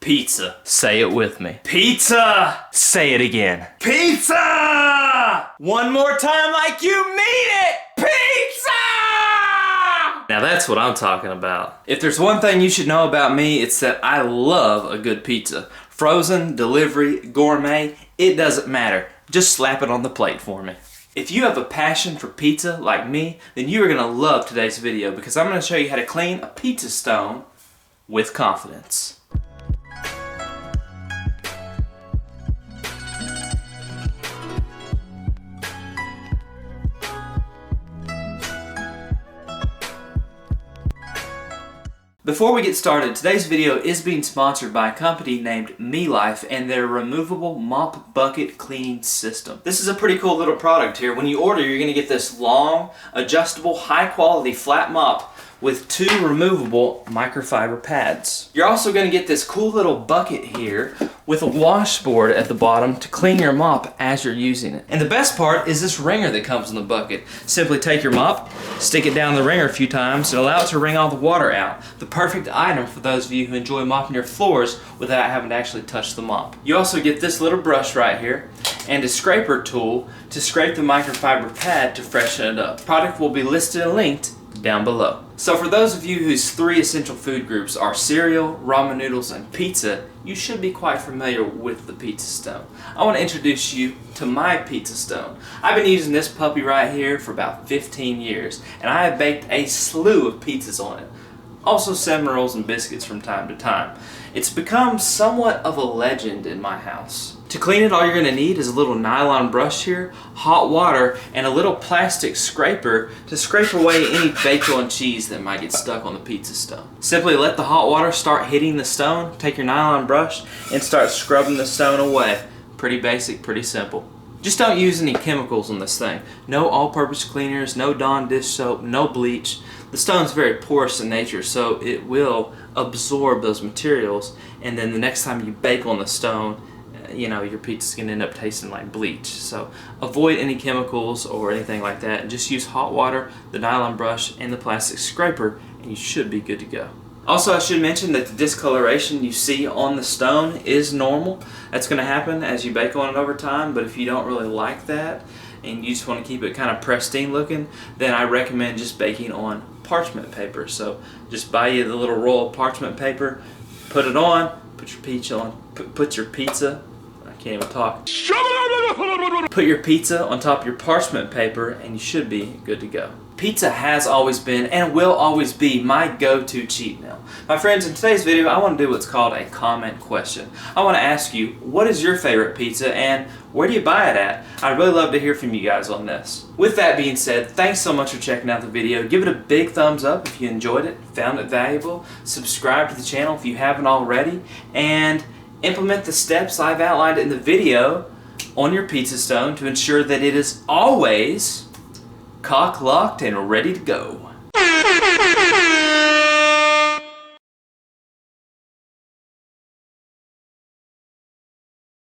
Pizza. Say it with me. Pizza! Say it again. Pizza! One more time like you mean it! Pizza! Now that's what I'm talking about. If there's one thing you should know about me, it's that I love a good pizza. Frozen, delivery, gourmet, it doesn't matter. Just slap it on the plate for me. If you have a passion for pizza like me, then you are going to love today's video because I'm going to show you how to clean a pizza stone with confidence. Before we get started, today's video is being sponsored by a company named Me Life and their removable mop bucket cleaning system. This is a pretty cool little product here. When you order, you're going to get this long, adjustable, high-quality flat mop with 2 removable microfiber pads. You're also going to get this cool little bucket here with a washboard at the bottom to clean your mop as you're using it. And the best part is this wringer that comes in the bucket. Simply take your mop, stick it down the wringer a few times, and allow it to wring all the water out. The perfect item for those of you who enjoy mopping your floors without having to actually touch the mop. You also get this little brush right here and a scraper tool to scrape the microfiber pad to freshen it up. Product will be listed and linked down below. So for those of you whose 3 essential food groups are cereal, ramen noodles, and pizza, you should be quite familiar with the pizza stone. I want to introduce you to my pizza stone. I've been using this puppy right here for about 15 years, and I have baked a slew of pizzas on it. Also cinnamon rolls and biscuits from time to time. It's become somewhat of a legend in my house. To clean it, all you're going to need is a little nylon brush here, hot water, and a little plastic scraper to scrape away any bacon cheese that might get stuck on the pizza stone. Simply let the hot water start hitting the stone, take your nylon brush, and start scrubbing the stone away. Pretty basic, pretty simple. Just don't use any chemicals on this thing. No all-purpose cleaners, no Dawn dish soap, no bleach. The stone's very porous in nature, so it will absorb those materials, and then the next time you bake on the stone, you know, your pizza's gonna end up tasting like bleach. So avoid any chemicals or anything like that, and just use hot water, the nylon brush, and the plastic scraper, and you should be good to go. Also, I should mention that the discoloration you see on the stone is normal. That's gonna happen as you bake on it over time, but if you don't really like that, and you just want to keep it kind of pristine looking, then I recommend just baking on parchment paper. So just buy you the little roll of parchment paper, put it on, put your pizza, I can't even talk. Put your pizza on top of your parchment paper and you should be good to go. Pizza has always been and will always be my go-to cheat meal. My friends, in today's video I want to do what's called a comment question. I want to ask you, what is your favorite pizza and where do you buy it at? I'd really love to hear from you guys on this. With that being said, thanks so much for checking out the video. Give it a big thumbs up if you enjoyed it, found it valuable. Subscribe to the channel if you haven't already, and implement the steps I've outlined in the video on your pizza stone to ensure that it is always cock-locked and ready to go.